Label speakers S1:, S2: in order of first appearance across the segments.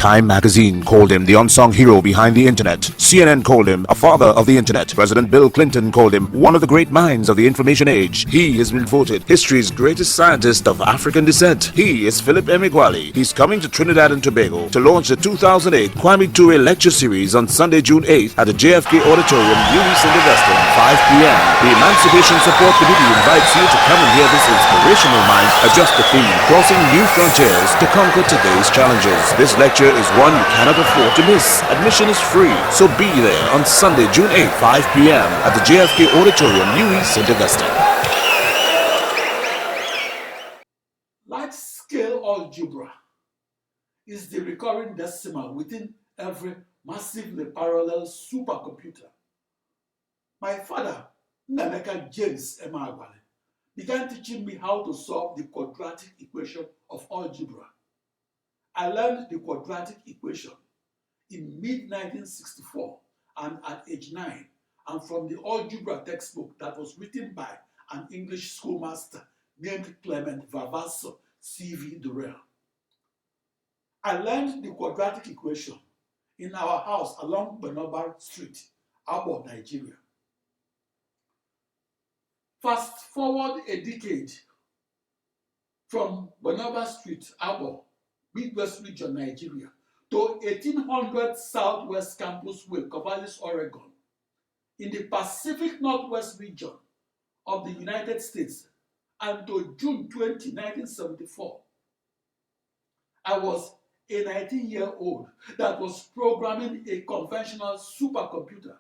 S1: Time magazine called him the unsung hero behind the internet. CNN called him a father of the internet. President Bill Clinton called him one of the great minds of the information age. He has been voted history's greatest scientist of African descent. He is Philip Emeagwali. He's coming to Trinidad and Tobago to launch the 2008 Kwame Ture lecture series on Sunday, June 8th at the JFK Auditorium, UWI St. Augustine, 5 p.m. The Emancipation Support Committee invites you to come and hear this inspirational mind adjust the theme, crossing new frontiers to conquer today's challenges. This lecture is one you cannot afford to miss. Admission is free, so be there on Sunday, June 8th, 5 p.m. at the JFK Auditorium, UWI St. Augustine.
S2: Large-scale algebra is the recurring decimal within every massively parallel supercomputer. My father, James Emeagwali, began teaching me how to solve the quadratic equation of algebra. I learned the quadratic equation in mid-1964 and at age 9, and from the algebra textbook that was written by an English schoolmaster named Clement Vavasso C.V. Durrell. I learned the quadratic equation in our house along Gbenoba Street, Agbor, Nigeria. Fast forward a decade from Gbenoba Street, Agbor, Midwest region, Nigeria, to 1800 Southwest Campus Way, Corvallis, Oregon, in the Pacific Northwest region of the United States, and to June 20, 1974, I was a 19-year-old that was programming a conventional supercomputer.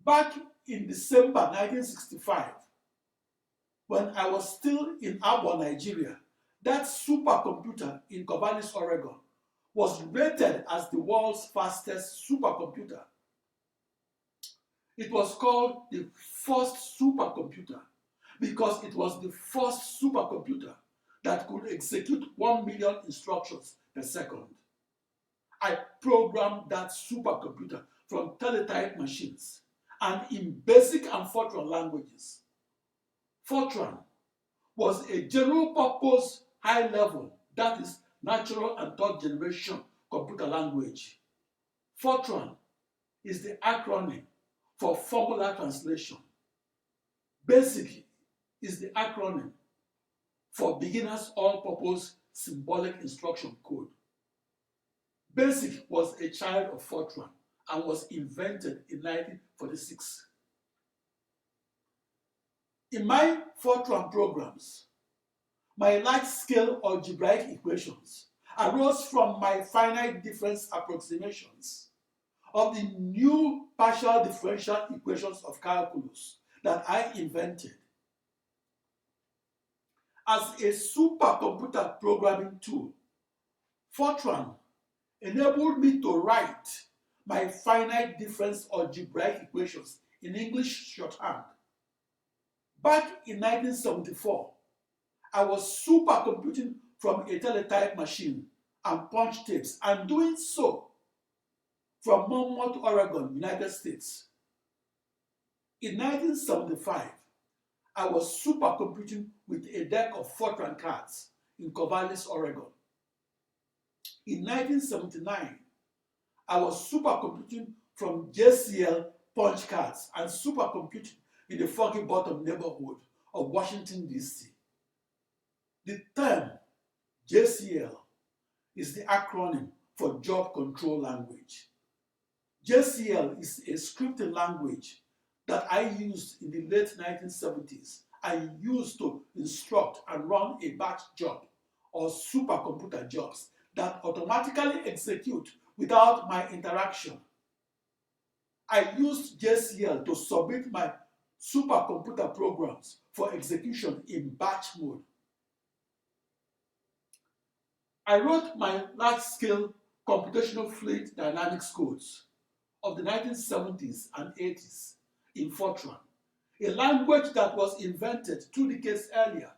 S2: Back in December 1965, when I was still in Agbor, Nigeria, that supercomputer in Corvallis, Oregon, was rated as the world's fastest supercomputer. It was called the first supercomputer because it was the first supercomputer that could execute 1 million instructions per second. I programmed that supercomputer from teletype machines and in BASIC and FORTRAN languages. FORTRAN was a general-purpose, high-level, that is, natural and third-generation computer language. FORTRAN is the acronym for formula translation. BASIC is the acronym for beginners all-purpose symbolic instruction code. BASIC was a child of FORTRAN and was invented in 1946. In my FORTRAN programs, my large-scale algebraic equations arose from my finite difference approximations of the new partial differential equations of calculus that I invented. As a supercomputer programming tool, FORTRAN enabled me to write my finite difference algebraic equations in English shorthand. Back in 1974, I was supercomputing from a teletype machine and punch tapes, and doing so from Monmouth, Oregon, United States. In 1975, I was supercomputing with a deck of FORTRAN cards in Corvallis, Oregon. In 1979, I was supercomputing from JCL punch cards and supercomputing in the Foggy Bottom neighborhood of Washington, D.C. The term JCL is the acronym for Job Control Language. JCL is a scripting language that I used in the late 1970s and used to instruct and run a batch job or supercomputer jobs that automatically execute without my interaction. I used JCL to submit my supercomputer programs for execution in batch mode. I wrote my large-scale computational fluid dynamics codes of the 1970s and 80s in FORTRAN, a language that was invented 2 decades earlier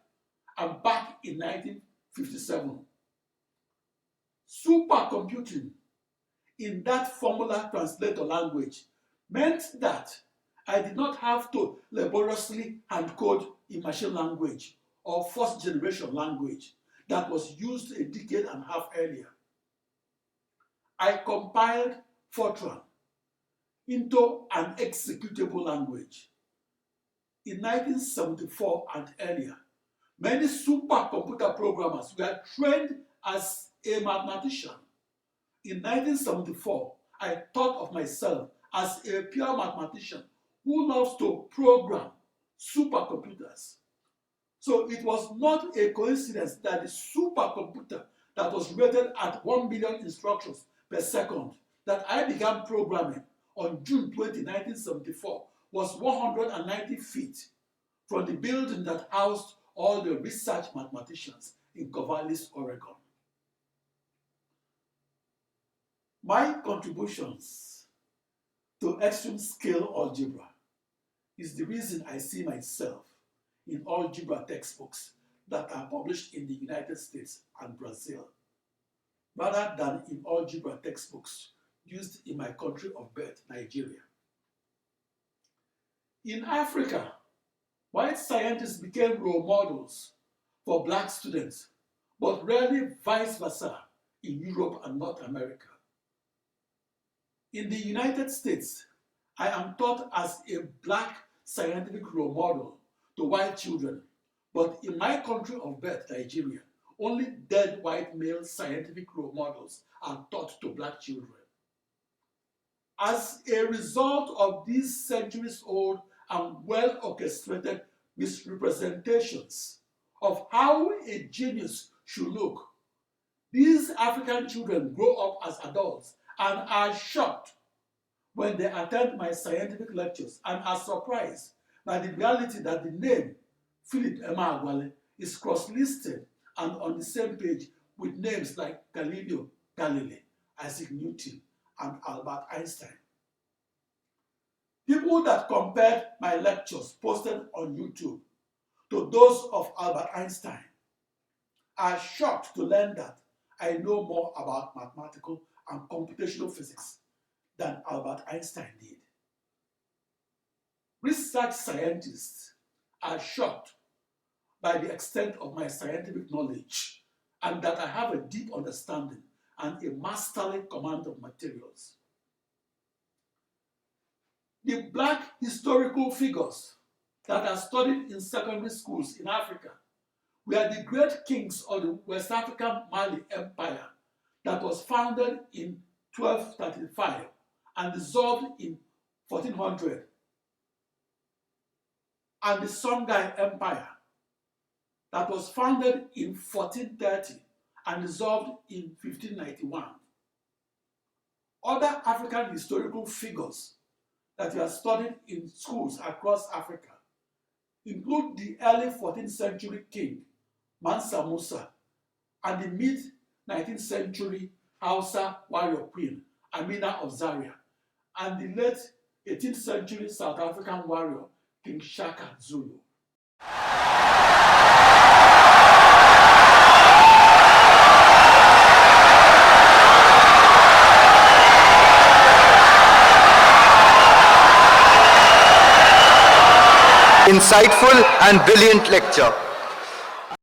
S2: and back in 1957. Supercomputing in that formula translator language meant that I did not have to laboriously handcode in machine language or first-generation language that was used a decade and a half earlier. I compiled FORTRAN into an executable language. In 1974 and earlier, many supercomputer programmers were trained as a mathematician. In 1974, I thought of myself as a pure mathematician who loves to program supercomputers. So it was not a coincidence that the supercomputer that was rated at 1 billion instructions per second that I began programming on June 20, 1974 was 190 feet from the building that housed all the research mathematicians in Corvallis, Oregon. My contributions to extreme scale algebra is the reason I see myself in algebra textbooks that are published in the United States and Brazil, rather than in algebra textbooks used in my country of birth, Nigeria. In Africa, white scientists became role models for black students, but rarely vice versa in Europe and North America. In the United States, I am taught as a black scientific role model to white children, but in my country of birth, Nigeria, only dead white male scientific role models are taught to black children. As a result of these centuries-old and well-orchestrated misrepresentations of how a genius should look, these African children grow up as adults and are shocked when they attend my scientific lectures and are surprised by the reality that the name Philip Emeagwali is cross-listed and on the same page with names like Galileo Galilei, Isaac Newton, and Albert Einstein. People that compared my lectures posted on YouTube to those of Albert Einstein are shocked to learn that I know more about mathematical and computational physics than Albert Einstein did. Research scientists are shocked by the extent of my scientific knowledge and that I have a deep understanding and a masterly command of materials. The black historical figures that are studied in secondary schools in Africa were the great kings of the West African Mali Empire that was founded in 1235 and dissolved in 1400, and the Songhai Empire that was founded in 1430 and dissolved in 1591. Other African historical figures that were studied in schools across Africa include the early 14th century king Mansa Musa and the mid-19th century Hausa warrior queen Amina of Zaria and the late 18th century South African warrior King Shaka Zulu.
S3: Insightful and brilliant lecture.